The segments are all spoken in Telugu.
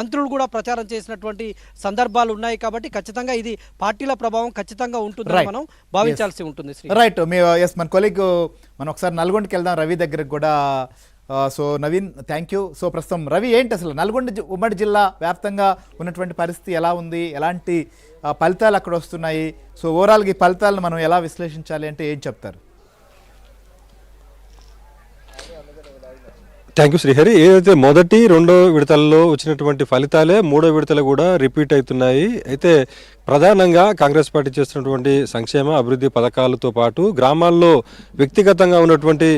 మంత్రులు కూడా ప్రచారం చేసినటువంటి సందర్భాలు ఉన్నాయి. కాబట్టి ఖచ్చితంగా ఇది పార్టీల ప్రభావం ఖచ్చితంగా ఉంటుందని మనం భావించాల్సి ఉంటుంది. రైట్. మన కొలీగ్ మనం ఒకసారి నల్గొండకి వెళ్దాం, రవి దగ్గరకు కూడా. So Naveen, thank you. So ప్రస్తుతం రవి, ఏంటి అసలు నల్గొండ ఉమ్మడి జిల్లా వ్యాప్తంగా ఉన్నటువంటి పరిస్థితి ఎలా ఉంది, ఎలాంటి ఫలితాలు అక్కడ వస్తున్నాయి? సో ఓవరాల్గా ఈ ఫలితాలను మనం ఎలా విశ్లేషించాలి అంటే ఏం చెప్తారు? Thank you Srihari. ఏదైతే మొదటి రెండో విడతల్లో వచ్చినటువంటి ఫలితాలే మూడో విడతలు కూడా రిపీట్ అవుతున్నాయి. అయితే ప్రధానంగా కాంగ్రెస్ పార్టీ చేస్తున్నటువంటి సంక్షేమ అభివృద్ధి పథకాలతో పాటు గ్రామాల్లో వ్యక్తిగతంగా ఉన్నటువంటి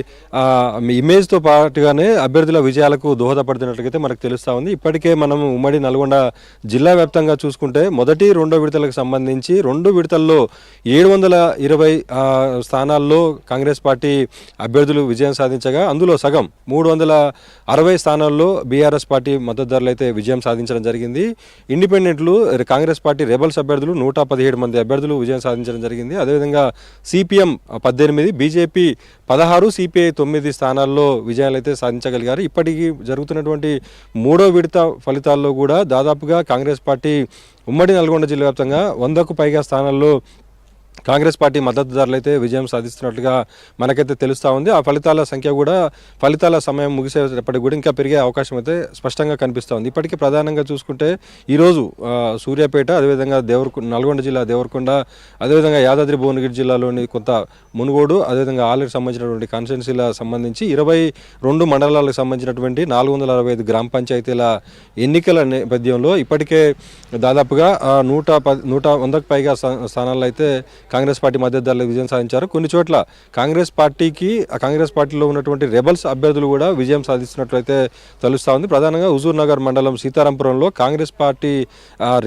ఇమేజ్తో పాటుగానే అభ్యర్థుల విజయాలకు దోహదపడుతున్నట్లయితే మనకు తెలుస్తూ ఉంది. ఇప్పటికే మనం ఉమ్మడి నల్గొండ జిల్లా వ్యాప్తంగా చూసుకుంటే మొదటి రెండో విడతలకు సంబంధించి రెండు విడతల్లో 720 స్థానాల్లో కాంగ్రెస్ పార్టీ అభ్యర్థులు విజయం సాధించగా అందులో సగం 360 స్థానాల్లో బీఆర్ఎస్ పార్టీ మద్దతుదారులు అయితే విజయం సాధించడం జరిగింది. ఇండిపెండెంట్లు కాంగ్రెస్ పార్టీ రెబల్స్ అభ్యర్థులు 117 మంది అభ్యర్థులు విజయం సాధించడం జరిగింది. అదేవిధంగా సిపిఎం 18, బీజేపీ 16, సిపిఐ 9 స్థానాల్లో విజయాలు అయితే సాధించగలిగారు. ఇప్పటికీ జరుగుతున్నటువంటి మూడో విడత ఫలితాల్లో కూడా దాదాపుగా కాంగ్రెస్ పార్టీ ఉమ్మడి నల్గొండ జిల్లా వ్యాప్తంగా 100కు పైగా స్థానాల్లో కాంగ్రెస్ పార్టీ మద్దతుదారులు అయితే విజయం సాధిస్తున్నట్లుగా మనకైతే తెలుస్తూ ఉంది. ఆ ఫలితాల సంఖ్య కూడా ఫలితాల సమయం ముగిసేటప్పటికి కూడా ఇంకా పెరిగే అవకాశం అయితే స్పష్టంగా కనిపిస్తూ ఉంది. ఇప్పటికీ ప్రధానంగా చూసుకుంటే ఈరోజు సూర్యాపేట, అదేవిధంగా నల్గొండ జిల్లా దేవరకొండ, అదేవిధంగా యాదాద్రి భువనగిరి జిల్లాలోని కొంత మునుగోడు, అదేవిధంగా ఆలకి సంబంధించినటువంటి కాన్స్టిట్యున్సీల సంబంధించి 22 మండలాలకు సంబంధించినటువంటి 465 గ్రామ పంచాయతీల ఎన్నికల నేపథ్యంలో ఇప్పటికే దాదాపుగా 100కు పైగా స్థానాల్లో అయితే కాంగ్రెస్ పార్టీ మద్దతుదారులు విజయం సాధించారు. కొన్ని చోట్ల కాంగ్రెస్ పార్టీలో ఉన్నటువంటి రెబల్స్ అభ్యర్థులు కూడా విజయం సాధిస్తున్నట్లయితే తెలుస్తూ ఉంది. ప్రధానంగా హుజూర్ నగర్ మండలం సీతారాంపురంలో కాంగ్రెస్ పార్టీ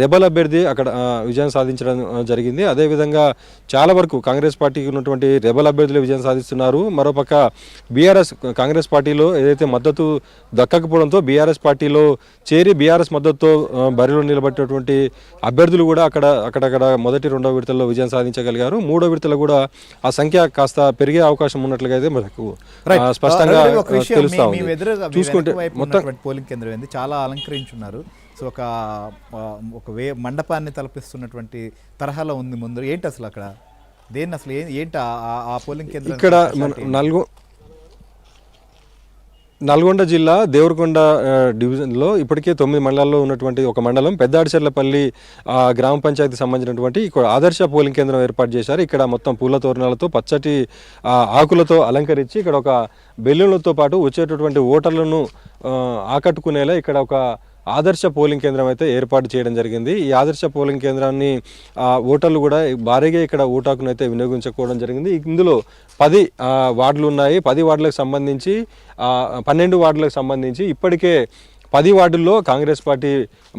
రెబల్ అభ్యర్థి అక్కడ విజయం సాధించడం జరిగింది. అదేవిధంగా చాలా వరకు కాంగ్రెస్ పార్టీకి ఉన్నటువంటి రెబల్ అభ్యర్థులు విజయం సాధిస్తున్నారు. మరోపక్క కాంగ్రెస్ పార్టీలో ఏదైతే మద్దతు దక్కకపోవడంతో బీఆర్ఎస్ పార్టీలో చేరి బీఆర్ఎస్ మద్దతుతో బరిలో నిలబెట్టినటువంటి అభ్యర్థులు కూడా అక్కడక్కడ మొదటి రెండో విడతల్లో విజయం సాధించగలిగారు. మూడో విడతలో కూడా ఆ సంఖ్య కాస్త పెరిగే అవకాశం ఉన్నట్లుగా అయితే మనకు స్పష్టంగా తెలుస్తా ఉంది. చూసుకుంటే మొత్తం పోలింగ్ కేంద్రం ఏంది చాలా అలంకరించున్నారు. సో ఒక మండపాన్ని తలపిస్తున్నటువంటి తరహాలో ఉంది ముందు. ఏంటి అసలు అక్కడ దేన్ని అసలు ఏంటి ఆ పోలింగ్ కేంద్రం? ఇక్కడ నల్గొండ జిల్లా దేవరకొండ డివిజన్లో ఇప్పటికే 9 మండలాల్లో ఉన్నటువంటి ఒక మండలం పెద్దాడిచెర్లపల్లి గ్రామ పంచాయతీకి సంబంధించినటువంటి ఇక్కడ ఆదర్శ పోలింగ్ కేంద్రం ఏర్పాటు చేశారు. ఇక్కడ మొత్తం పూల తోరణాలతో పచ్చటి ఆకులతో అలంకరించి ఇక్కడ ఒక బెలూన్లతో పాటు వచ్చేటటువంటి ఓటర్లను ఆకట్టుకునేలా ఇక్కడ ఒక ఆదర్శ పోలింగ్ కేంద్రం అయితే ఏర్పాటు చేయడం జరిగింది. ఈ ఆదర్శ పోలింగ్ కేంద్రాన్ని ఓటర్లు కూడా భారీగా ఇక్కడ ఓటాకును అయితే వినియోగించుకోవడం జరిగింది. ఇందులో 10 వార్డులు ఉన్నాయి. 10 వార్డులకు సంబంధించి 12 వార్డులకు సంబంధించి ఇప్పటికే 10 వార్డుల్లో కాంగ్రెస్ పార్టీ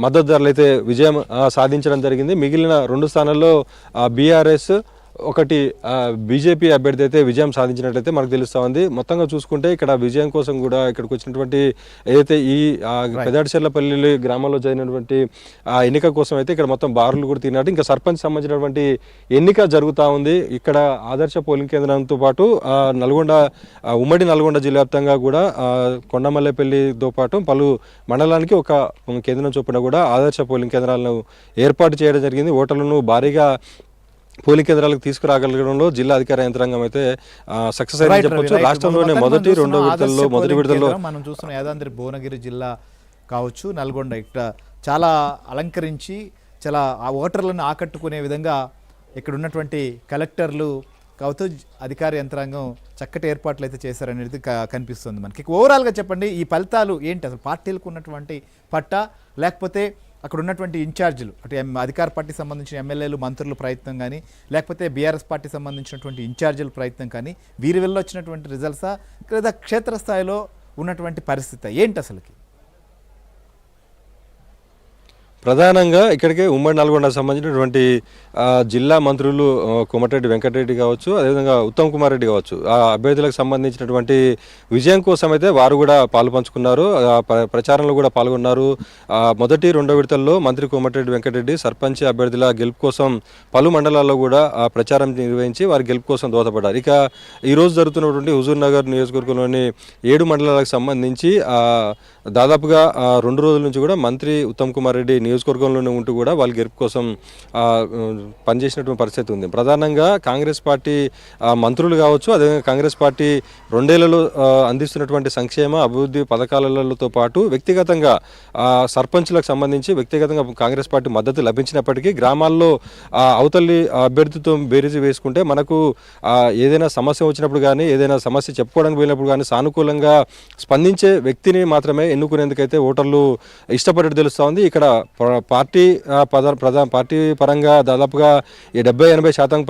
మద్దతుదారులు అయితే విజయం సాధించడం జరిగింది. మిగిలిన 2 స్థానాల్లో బీఆర్ఎస్, ఒకటి బీజేపీ అభ్యర్థి అయితే విజయం సాధించినట్లయితే మనకు తెలుస్తూ ఉంది. మొత్తంగా చూసుకుంటే ఇక్కడ విజయం కోసం కూడా ఇక్కడికి వచ్చినటువంటి ఏదైతే ఈ పెదాడిచెర్లపల్లి గ్రామంలో జరిగినటువంటి ఎన్నిక కోసం అయితే ఇక్కడ మొత్తం బారులు కూడా తిరిగినట్టు ఇంకా సర్పంచ్ సంబంధించినటువంటి ఎన్నిక జరుగుతూ ఉంది. ఇక్కడ ఆదర్శ పోలింగ్ కేంద్రంతో పాటు ఉమ్మడి నల్గొండ జిల్లా వ్యాప్తంగా కూడా కొండమల్లేపల్లితో పాటు పలు మండలానికి ఒక కేంద్రం చొప్పున కూడా ఆదర్శ పోలింగ్ కేంద్రాలను ఏర్పాటు చేయడం జరిగింది. ఓటర్లను భారీగా పోలింగ్ కేంద్రాలకు తీసుకురాగలగడంలో జిల్లా అధికార యంత్రాంగం అయితే సక్సెస్ అయిందని చెప్పొచ్చు. రాష్ట్రంలోనే మొదటి విడతల్లో మనం చూస్తున్న యాదాద్రి భువనగిరి జిల్లా కావచ్చు, నల్గొండ ఇక్కడ చాలా అలంకరించి చాలా ఆ ఓటర్లను ఆకట్టుకునే విధంగా ఇక్కడ ఉన్నటువంటి కలెక్టర్లు కావచ్చు అధికార యంత్రాంగం చక్కటి ఏర్పాట్లు అయితే చేశారనేది కనిపిస్తుంది మనకి. ఓవరాల్గా చెప్పండి, ఈ ఫలితాలు ఏంటి అసలు? పార్టీలకు ఉన్నటువంటి పట్టా, లేకపోతే అక్కడ ఉన్నటువంటి ఇన్ఛార్జీలు అటు అధికార పార్టీకి సంబంధించిన ఎమ్మెల్యేలు, మంత్రుల ప్రయత్నం కానీ, లేకపోతే బీఆర్ఎస్ పార్టీ సంబంధించినటువంటి ఇన్ఛార్జీల ప్రయత్నం కానీ, వీరి వల్ల వచ్చినటువంటి రిజల్ట్సా లేదా క్షేత్రస్థాయిలో ఉన్నటువంటి పరిస్థితి ఏంటి అసలుకి? ప్రధానంగా ఇక్కడికే ఉమ్మడి నల్గొండకు సంబంధించినటువంటి జిల్లా మంత్రులు కోమటిరెడ్డి వెంకటరెడ్డి కావచ్చు, అదేవిధంగా ఉత్తమ్ కుమార్ రెడ్డి కావచ్చు, ఆ అభ్యర్థులకు సంబంధించినటువంటి విజయం కోసం అయితే వారు కూడా పాలు పంచుకున్నారు, ప్రచారంలో కూడా పాల్గొన్నారు. మొదటి రెండో విడతల్లో మంత్రి కోమటిరెడ్డి వెంకటరెడ్డి సర్పంచ్ అభ్యర్థుల గెలుపు కోసం పలు మండలాల్లో కూడా ప్రచారం నిర్వహించి వారి గెలుపు కోసం దోహదపడ్డారు. ఇక ఈరోజు జరుగుతున్నటువంటి హుజూర్ నగర్ నియోజకవర్గంలోని 7 మండలాలకు సంబంధించి దాదాపుగా 2 రోజుల నుంచి కూడా మంత్రి ఉత్తమ్ కుమార్ రెడ్డి నియోజకవర్గంలోనే ఉంటూ కూడా వాళ్ళ గెలుపు కోసం పనిచేసినటువంటి పరిస్థితి ఉంది. ప్రధానంగా కాంగ్రెస్ పార్టీ మంత్రులు కావచ్చు, అదేవిధంగా కాంగ్రెస్ పార్టీ 2 ఏళ్లలో అందిస్తున్నటువంటి సంక్షేమ అభివృద్ధి పథకాలతో పాటు వ్యక్తిగతంగా సర్పంచ్లకు సంబంధించి వ్యక్తిగతంగా కాంగ్రెస్ పార్టీ మద్దతు లభించినప్పటికీ గ్రామాల్లో అవతలి అభ్యర్థితో బేరీజు వేసుకుంటే మనకు ఏదైనా సమస్య వచ్చినప్పుడు కానీ, ఏదైనా సమస్య చెప్పుకోవడానికి వెళ్ళినప్పుడు కానీ సానుకూలంగా స్పందించే వ్యక్తిని మాత్రమే ఎన్నుకునేందుకైతే ఓటర్లు ఇష్టపడేది తెలుస్తూ ఉంది. ఇక్కడ పార్టీ పరంగా దాదాపుగా 70-80%